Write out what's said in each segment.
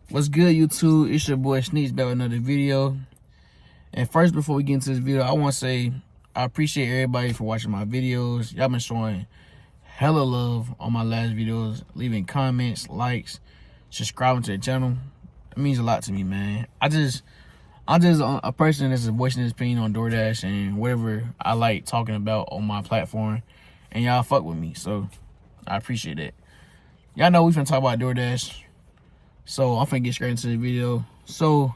What's good, YouTube? It's your boy Sneaks back with another video. And first, before we get into this video, I want to say I appreciate everybody for watching my videos. Y'all been showing hella love on my last videos, leaving comments, likes, subscribing to the channel. It means a lot to me, man. I'm just a person that's voicing his opinion on Doordash and whatever I like talking about on my platform, and y'all fuck with me, so I appreciate it. Y'all know we finna talk about Doordash. So I'm finna get straight into the video. So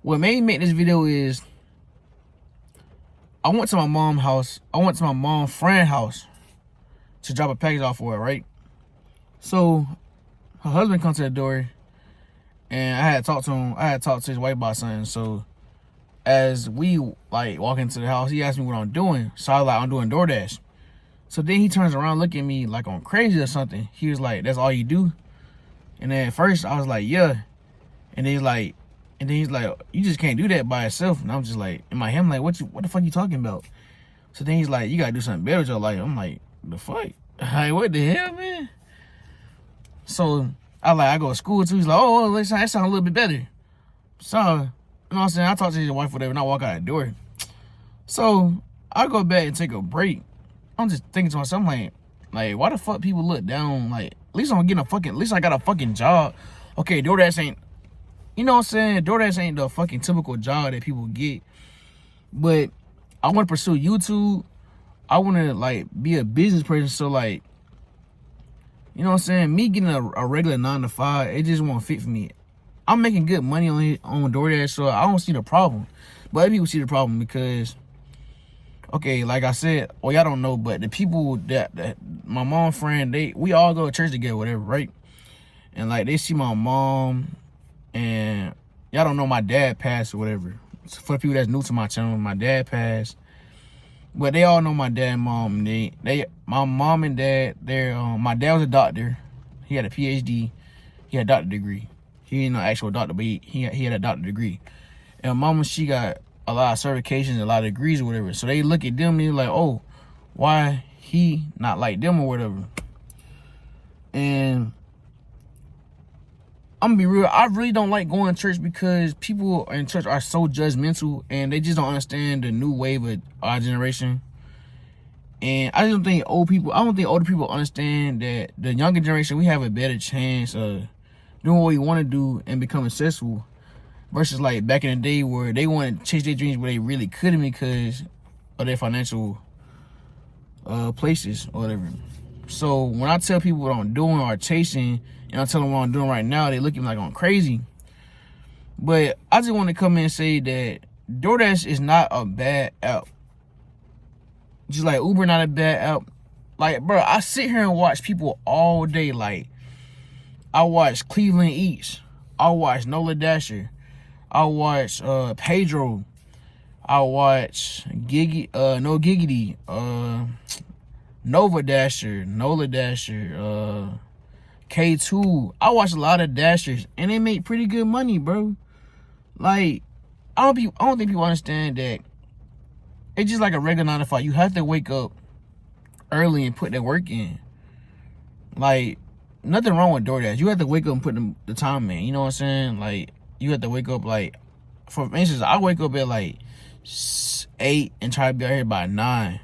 what made me make this video is I went to my mom's house. I went to my mom's friend's house to drop a package off for her, right? So her husband come to the door and I had talked to him. I had talked to his wife about something. So as we like walk into the house, he asked me what I'm doing. So I was like, I'm doing Doordash. So then he turns around, look at me like I'm crazy or something. He was like, that's all you do? And then at first I was like, yeah. And then he's like, you just can't do that by yourself. And I'm just like, in my head, I'm like, what the fuck you talking about? So then he's like, you gotta do something better with your life. I'm like, the fuck? Like, what the hell, man? So I go to school too. He's like, oh, that sounds a little bit better. So, you know what I'm saying? I talk to his wife, whatever, and I walk out the door. So I go back and take a break. I'm just thinking to myself, I'm like, why the fuck people look down? Like, at least I'm getting at least I got a fucking job. Okay, Doordash ain't, you know what I'm saying? Doordash ain't the fucking typical job that people get. But I want to pursue YouTube. I want to, like, be a business person. So, like, you know what I'm saying? Me getting a regular 9 to 5, it just won't fit for me. I'm making good money on Doordash, so I don't see the problem. But other people see the problem because, okay, like I said, well, y'all don't know, but the people that my mom friend, we all go to church together, whatever, right? And like they see my mom, and y'all don't know my dad passed or whatever. So for the people that's new to my channel, my dad passed, but they all know my dad and mom. My mom and dad, my dad was a doctor. He had a PhD. He had a doctor degree. He ain't no actual doctor, but he had a doctor degree. And mama, she got a lot of certifications, a lot of degrees or whatever. So they look at them and they're like, oh, why he not like them or whatever. And I'm gonna be real, I really don't like going to church because people in church are so judgmental and they just don't understand the new wave of our generation. And I don't think older people understand that the younger generation, we have a better chance of doing what we want to do and becoming successful versus like back in the day where they want to chase their dreams but they really couldn't because of their financial places or whatever. So when I tell people what I'm doing or chasing, and I tell them what I'm doing right now, they look at me like I'm crazy. But I just want to come in and say that Doordash is not a bad app. Just like Uber not a bad app. Like, bro, I sit here and watch people all day. Like, I watch Cleveland Eats. I watch Nola Dasher. I watch Pedro. I watch No Giggity, Nova Dasher, Nola Dasher, K2. I watch a lot of Dashers, and they make pretty good money, bro. Like, I don't think people understand that it's just like a regular 9 to 5. You have to wake up early and put that work in. Like, nothing wrong with Doordash. You have to wake up and put the time in. You know what I'm saying? Like, you have to wake up, like, for instance, I wake up at like 8 and try to be out here by 9.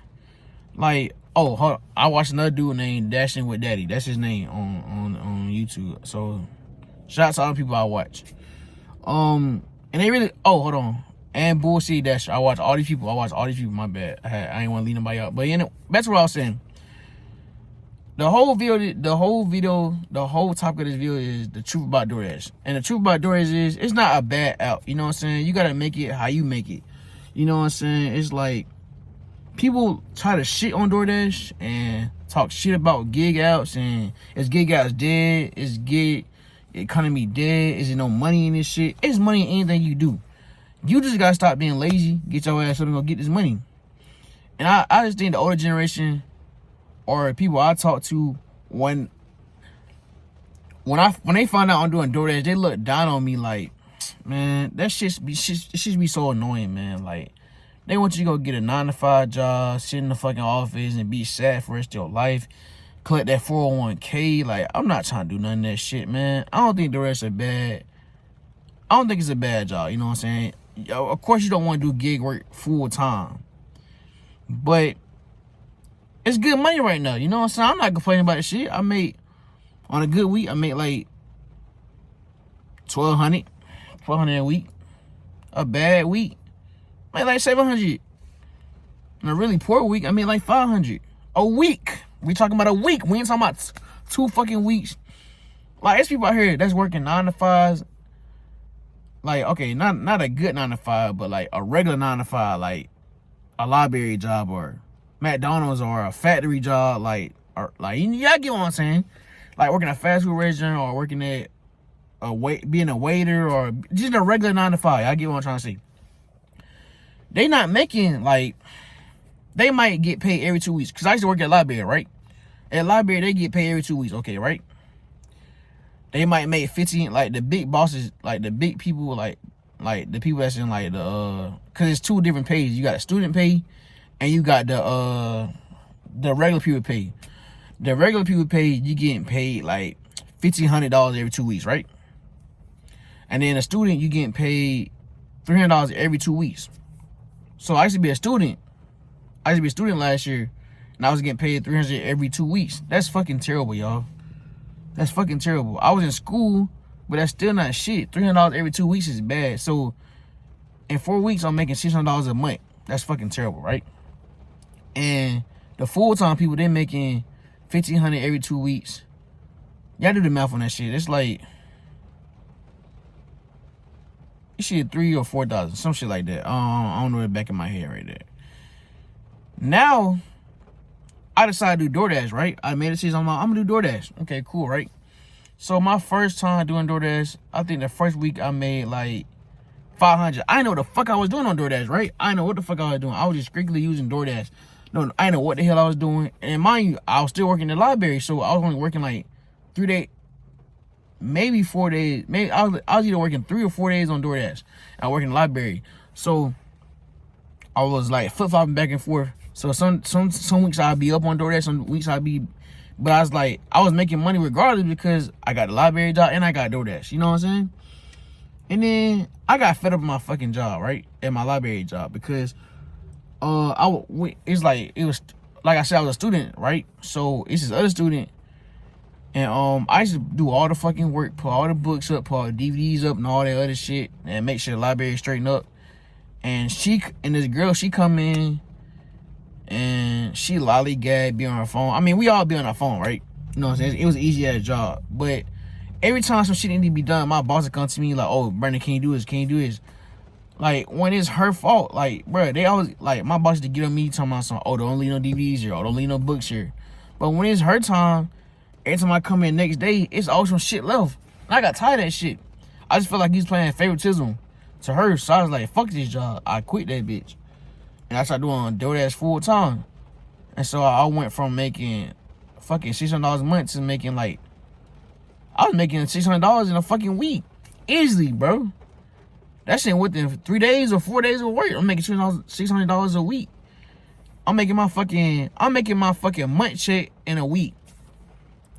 Like, oh, hold on. I watched another dude named Dashing with Daddy. That's his name on YouTube. So shout out to all the people I watch. And they really, oh, hold on. And Bullshit Dash. I watch all these people. My bad. I ain't want to leave nobody out. But that's what I was saying. The whole topic of this video is the truth about Doordash. And the truth about Doordash is it's not a bad app. You know what I'm saying? You gotta make it how you make it. You know what I'm saying? It's like people try to shit on Doordash and talk shit about gig apps and is gig apps dead? Is gig economy dead? Is there no money in this shit? It's money in anything you do. You just gotta stop being lazy, get your ass up and go get this money. And I just think the older generation or people I talk to, when they find out I'm doing Doordash, they look down on me like, man, that shit be so annoying, man. Like, they want you to go get a 9 to 5 job, sit in the fucking office and be sad for the rest of your life. collect that 401k. Like, I'm not trying to do none of that shit, man. I don't think DoorDash is bad. I don't think it's a bad job, you know what I'm saying? Of course, you don't want to do gig work full time. But it's good money right now, you know what I'm saying? I'm not complaining about the shit. On a good week, I make like $1,200 a week. A bad week, I make like $700. In a really poor week, I made like $500 a week. We talking about a week. We ain't talking about 2 fucking weeks. Like, there's people out here that's working 9 to 5s. Like, okay, not a good 9 to 5, but like a regular 9 to 5, like a library job or McDonald's or a factory job, like, or like, y'all get what I'm saying? Like working at a fast food restaurant or working at being a waiter or just a regular 9 to 5. I get what I'm trying to say. They not making, like, they might get paid every 2 weeks. Cause I used to work at library, right? At library, they get paid every 2 weeks, okay, right? They might make 15, like the big bosses, like the big people, like the people that's in like cause it's 2 different pays. You got the student pay and you got the regular people pay. The regular people pay, you getting paid like $1,500 every 2 weeks, right? And then a student, you getting paid $300 every 2 weeks. So I used to be a student. I used to be a student last year, and I was getting paid $300 every 2 weeks. That's fucking terrible, y'all. That's fucking terrible. I was in school, but that's still not shit. $300 every 2 weeks is bad. So in 4 weeks, I'm making $600 a month. That's fucking terrible, right? And the full-time people, they're making $1,500 every 2 weeks. Y'all do the math on that shit. It's like, you shit 3,000 or 4,000, some shit like that. I don't know the back of my head right there. Now, I decided to do DoorDash, right? I made a decision. I'm like, I'm gonna do DoorDash. Okay, cool, right? So my first time doing DoorDash, I think the first week I made like $500. I didn't know what the fuck I was doing on DoorDash, right? I didn't know what the fuck I was doing. I was just strictly using DoorDash. No, I didn't know what the hell I was doing. And mind you, I was still working in the library, so I was only working like 3 days, maybe 4 days. Maybe I was either working 3 or 4 days on DoorDash. I work in the library, so I was like flip-flopping back and forth. So some weeks I'd be up on DoorDash, some weeks I'd be, but I was like, I was making money regardless because I got the library job and I got DoorDash. You know what I'm saying? And then I got fed up with my fucking job, right? At my library job because it's like, it was like I said, I was a student, right? So it's this other student, and I used to do all the fucking work, put all the books up, put all the DVDs up, and all that other shit, and make sure the library is straightened up. And this girl, she come in, and she lollygag, be on her phone. I mean, we all be on our phone, right? You know what I'm saying? It was an easy ass job, but every time some shit need to be done, my boss would come to me like, "Oh, Brandon, can you do this? Can you do this?" Like, when it's her fault, like, bro, they always, like, my boss used to get on me talking about something, "Oh, don't leave no DVDs here, oh, don't leave no books here." But when it's her time, every time I come in next day, it's always some shit left. And I got tired of that shit. I just felt like he was playing favoritism to her, so I was like, fuck this job. I quit that bitch. And I started doing DoorDash full time. And so I went from making fucking $600 a month to making like, I was making $600 in a fucking week. Easily, bro. That shit within 3 days or 4 days of work. I'm making $600 a week. I'm making my fucking month check in a week.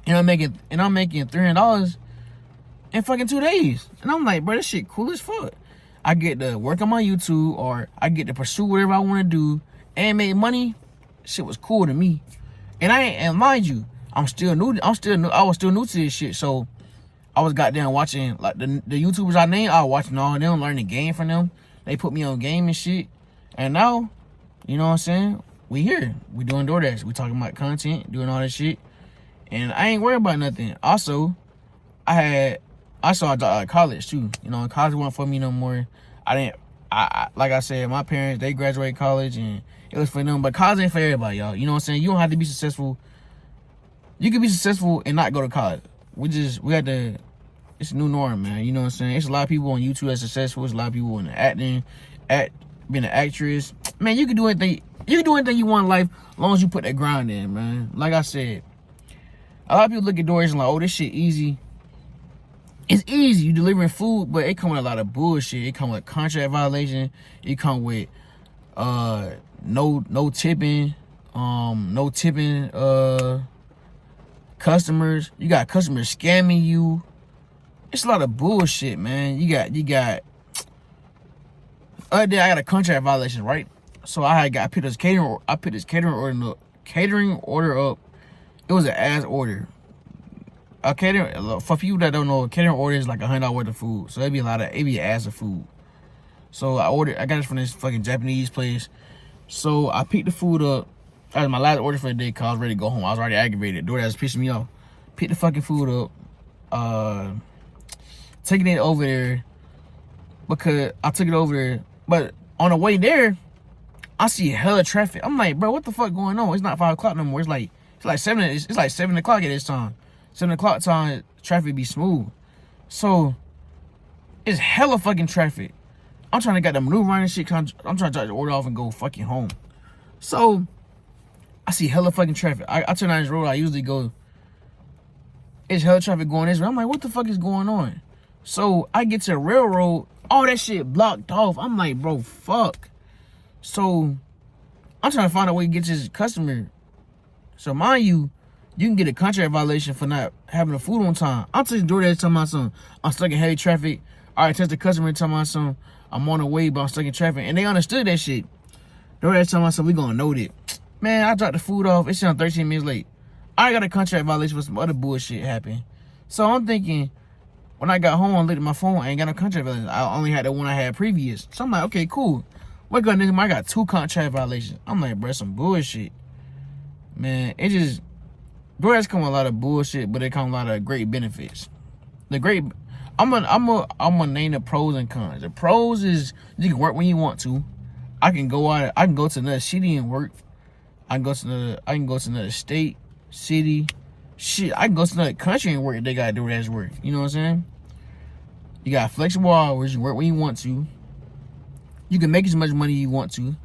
And I'm making $300 in fucking 2 days. And I'm like, bro, this shit cool as fuck. I get to work on my YouTube, or I get to pursue whatever I want to do and make money. Shit was cool to me. And mind you, I was still new to this shit. So I was goddamn watching like the YouTubers I named. I was watching all of them, learning the game from them. They put me on game and shit. And now, you know what I'm saying? We here. We doing DoorDash. We talking about content, doing all that shit. And I ain't worried about nothing. Also, I saw a job at college too. You know, college wasn't for me no more. I like I said, my parents, they graduated college and it was for them. But college ain't for everybody, y'all. You know what I'm saying? You don't have to be successful. You can be successful and not go to college. It's a new norm, man. You know what I'm saying? It's a lot of people on YouTube that's successful. It's a lot of people in the acting, being an actress. Man, you can do anything. You can do anything you want in life as long as you put that grind in, man. Like I said, a lot of people look at DoorDash and like, oh, this shit easy. It's easy. You delivering food, but it come with a lot of bullshit. It come with contract violation. It come with no tipping. No tipping. customers. You got customers scamming you. It's a lot of bullshit, man. You got. Other day I got a contract violation, right? So I picked this catering. I picked this catering order up. It was an ass order. A catering, for people that don't know, a catering order is like $100 worth of food. So it'd be an ass of food. So I got it from this fucking Japanese place. So I picked the food up. That was my last order for the day because I was ready to go home. I was already aggravated. Doordash was pissing me off. Picked the fucking food up. Taking it over there because I took it over there. But on the way there, I see hella traffic. I'm like, bro, what the fuck going on? It's not 5 o'clock no more. It's like 7. It's like 7 o'clock at this time. 7 o'clock time, traffic be smooth. So it's hella fucking traffic. I'm trying to get the maneuver around and shit. I'm trying to drop the order off and go fucking home. So I see hella fucking traffic. I turn down this road I usually go. It's hella traffic going this way. I'm like, what the fuck is going on? So I get to the railroad. All that shit blocked off. I'm like, bro, fuck. So I'm trying to find a way to get this customer. So mind you, you can get a contract violation for not having the food on time. I'm telling DoorDash telling my son, I'm stuck in heavy traffic. All right, test the customer and tell my son, I'm on the way, but I'm stuck in traffic. And they understood that shit. DoorDash telling my son, we gonna note it. Man, I dropped the food off. It's on 13 minutes late. I got a contract violation for some other bullshit happened. So I'm thinking, when I got home, I looked at my phone, I ain't got no contract violation. I only had the one I had previous. So I'm like, okay, cool. Wake up, nigga, I got 2 contract violations. I'm like, bro, some bullshit. Man, it just, DoorDash come with a lot of bullshit, but it come with a lot of great benefits. I'm gonna name the pros and cons. The pros is you can work when you want to. I can go to another city and work. I can go to another state, city. Shit, I can go to another country and work if they gotta do DoorDash work. You know what I'm saying? You got flexible hours, you work when you want to. You can make as much money you want to.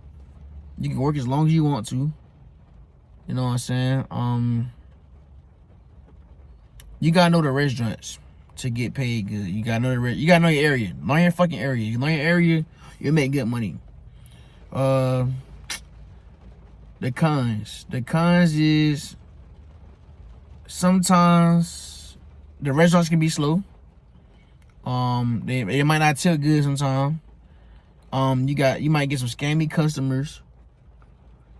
You can work as long as you want to. You know what I'm saying? You gotta know the restaurants to get paid good. You gotta know you gotta know your area. Learn your fucking area. You learn your area, you'll make good money. The cons. The cons is sometimes the restaurants can be slow. They might not tip good sometimes. You might get some scammy customers.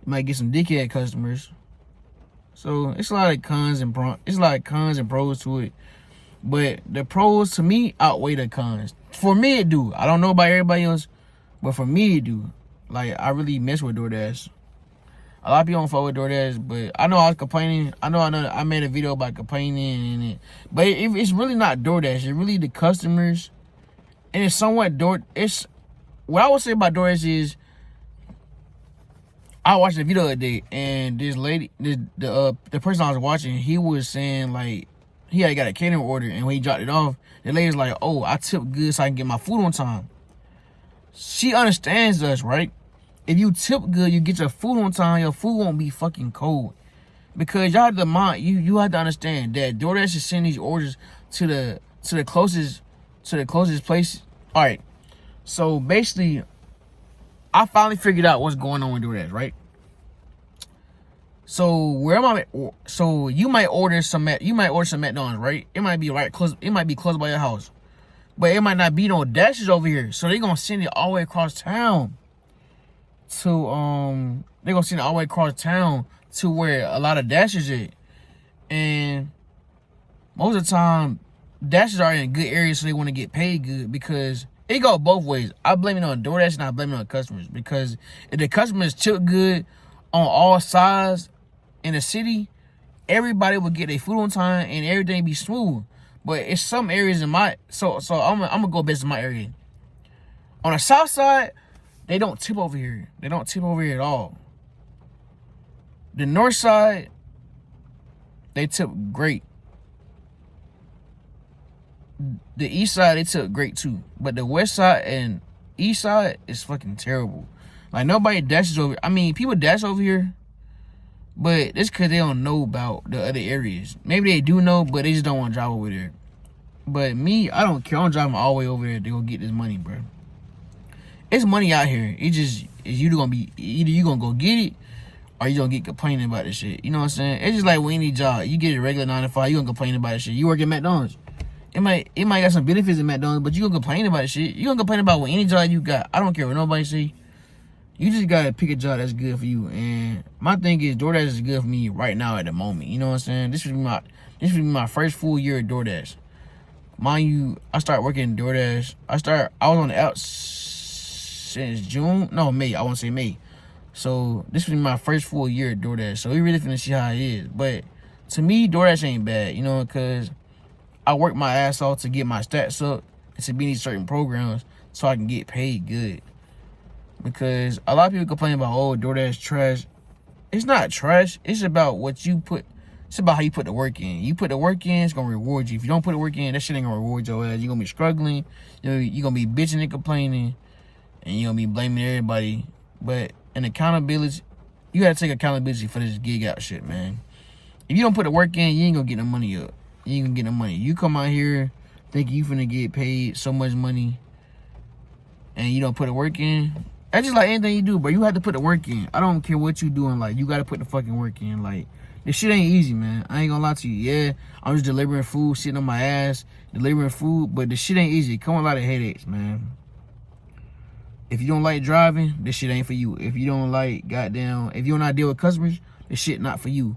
You might get some dickhead customers. So it's a lot of cons and pros to it. But the pros to me outweigh the cons. For me it do. I don't know about everybody else, but for me it do. Like I really mess with DoorDash. A lot of people don't fuck with DoorDash, but I know I was complaining. I know I made a video about complaining, but it's really not DoorDash. It's really the customers, and it's somewhat It's what I would say about DoorDash is I watched a video the other day, and this lady, the person I was watching, he was saying like he had got a catering order, and when he dropped it off, the lady's like, "Oh, I tip good so I can get my food on time." She understands us, right? If you tip good, you get your food on time, your food won't be fucking cold. Because y'all have to mind, you have to understand that DoorDash is sending these orders to the closest place. Alright. So basically, I finally figured out what's going on with DoorDash, right? So you might order some McDonald's, right? It might be close by your house. But it might not be no dashes over here. So they're gonna send it all the way across town. They're gonna send it all the way across town to where a lot of dashes at. And most of the time, dashes are in good areas, so they want to get paid good, because it go both ways. I blame it on DoorDash and I blame it on the customers, because if the customers tip good on all sides in the city, everybody will get their food on time and everything be smooth. But it's some areas in so I'm gonna go based on my area. On the south side, they don't tip over here. They don't tip over here at all. The north side, they tip great. The east side, they tip great too. But the west side and east side is fucking terrible. Like, nobody dashes over. I mean, people dash over here, but it's because they don't know about the other areas. Maybe they do know, but they just don't want to drive over there. But me, I don't care. I'm driving all the way over there to go get this money, bro. It's money out here. It's just, either you gonna go get it, or you gonna get complaining about this shit. You know what I'm saying? It's just like with any job. You get a regular 9 to 5, you gonna complain about this shit. You work at McDonald's. It might got some benefits at McDonald's, but you gonna complain about shit. You gonna complain about what any job you got. I don't care what nobody say. You just gotta pick a job that's good for you. And my thing is, DoorDash is good for me right now at the moment. You know what I'm saying? This would be my first full year at DoorDash. Mind you, I started working in DoorDash. I was on the app since June. No, May. I want to say May. So this was my first full year at DoorDash. So we really finna see how it is. But to me, DoorDash ain't bad, you know, because I work my ass off to get my stats up and to be in these certain programs so I can get paid good. Because a lot of people complain about, oh, DoorDash trash. It's not trash. It's about what you put. It's about how you put the work in. You put the work in, it's going to reward you. If you don't put the work in, that shit ain't going to reward your ass. You're going to be struggling. You're going to be bitching and complaining. And you're going to be blaming everybody. But in accountability, you got to take accountability for this gig out shit, man. If you don't put the work in, you ain't going to get no money up. You ain't going to get no money. You come out here thinking you finna get paid so much money and you don't put the work in. That's just like anything you do, bro. You have to put the work in. I don't care what you doing. Like, you got to put the fucking work in. Like, this shit ain't easy, man. I ain't gonna lie to you. Yeah, I'm just delivering food, sitting on my ass, delivering food, but this shit ain't easy. It come with a lot of headaches, man. If you don't like driving, this shit ain't for you. If you don't like if you don't know how to deal with customers, this shit not for you.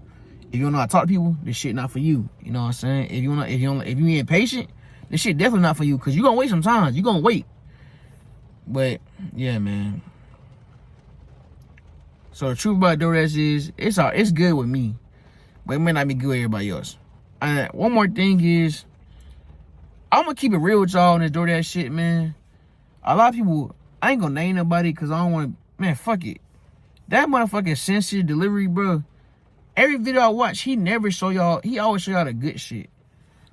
If you don't know how to talk to people, this shit not for you. You know what I'm saying? If you ain't patient, this shit definitely not for you, because you gonna wait sometimes. You gonna wait. But yeah, man. So the truth about DoorDash is it's good with me, but it may not be good with everybody else. And one more thing is, I'm gonna keep it real with y'all on this DoorDash shit, man. A lot of people, I ain't gonna name nobody because I don't want to. Man, fuck it. That motherfucking sensitive delivery, bro. Every video I watch, he never show y'all. He always show y'all the good shit.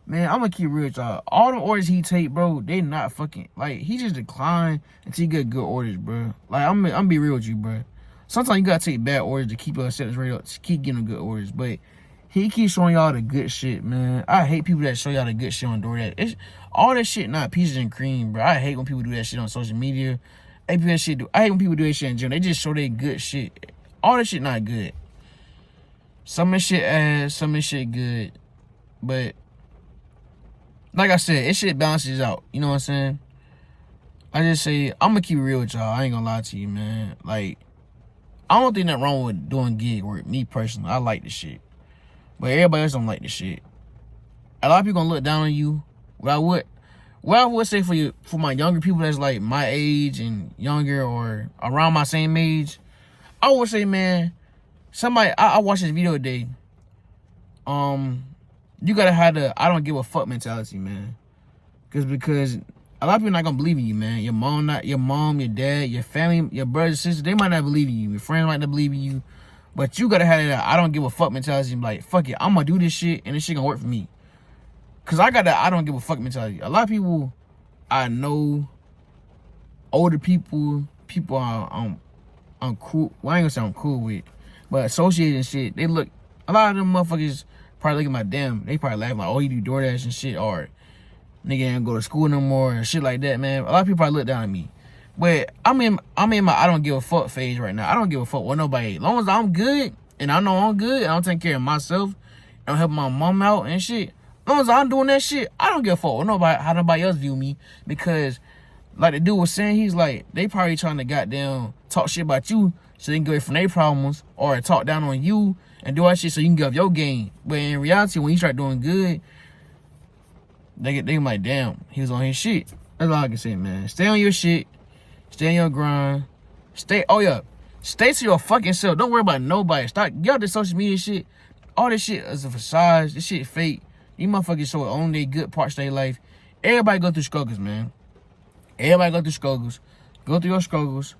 Man, I'm gonna keep it real with y'all. All the orders he take, bro, they not fucking, like, he just decline until you get good orders, bro. Like, I'm be real with you, bro. Sometimes you gotta take bad orders to keep your acceptance rate up, to keep getting good orders. But he keeps showing y'all the good shit, man. I hate people that show y'all the good shit on DoorDash. All that shit not peaches and cream, bro. I hate when people do that shit on social media. I hate when people do that shit in general. They just show their good shit. All that shit not good. Some of this shit ass, some of this shit good. But like I said, it shit balances out. You know what I'm saying? I just say, I'm gonna keep it real with y'all. I ain't gonna lie to you, man. Like, I don't think nothing wrong with doing gig work. Me personally, I like this shit. But everybody else don't like this shit. A lot of people gonna look down on you. What I would say for my younger people that's like my age and younger or around my same age, I would say, man, I watched this video today. You gotta have the I don't give a fuck mentality, man. Because a lot of people not gonna believe in you, man. Your mom, your dad, your family, your brothers, sisters, they might not believe in you. Your friends might not believe in you. But you gotta have that I don't give a fuck mentality and be like, fuck it, I'm gonna do this shit and this shit gonna work for me. Cause I got that I don't give a fuck mentality. A lot of people I know, older people I'm cool. Well, I ain't gonna say I'm cool with, but associated and shit, a lot of them motherfuckers probably look at my they probably laugh like, oh, you do DoorDash and shit, or nigga ain't go to school no more and shit like that, man. A lot of people probably look down at me. But I'm in my I don't give a fuck phase right now. I don't give a fuck what nobody. As long as I'm good and I know I'm good and I'm taking care of myself and I'm helping my mom out and shit. As long as I'm doing that shit, I don't give a fuck what how nobody else view me. Because like the dude was saying, he's like, they probably trying to goddamn talk shit about you so they can get away from their problems, or talk down on you and do that shit so you can get up your game. But in reality, when you start doing good, they like, damn, he was on his shit. That's all I can say, man. Stay on your shit. Stay on your grind. Stay to your fucking self. Don't worry about nobody. Get out this social media shit. All this shit is a facade. This shit fake. These motherfuckers show only their good parts of their life. Everybody go through struggles, man. Everybody go through struggles. Go through your struggles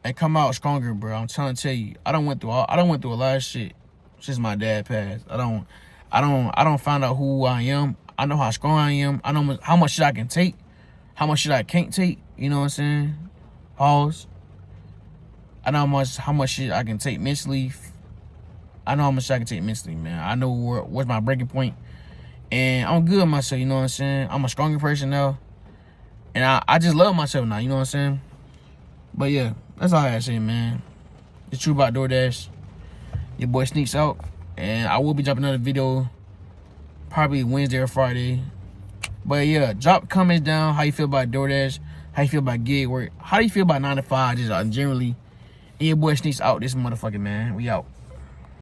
and come out stronger, bro. I'm trying to tell you. I done went through a lot of shit since my dad passed. I don't find out who I am. I know how strong I am. I know how much shit I can take, how much shit I can't take. You know what I'm saying? Pause. I know how much shit I can take mentally. I know how much I can take mentally, man. I know what's my breaking point. And I'm good with myself, you know what I'm saying? I'm a stronger person now. And I just love myself now, you know what I'm saying? But yeah, that's all I gotta say, man. It's true about DoorDash. Your boy Sneaks out. And I will be dropping another video probably Wednesday or Friday. But yeah, drop comments down how you feel about DoorDash, how you feel about gig work, how do you feel about 9 to 5, just generally. And your boy Sneaks out. This motherfucking man. We out.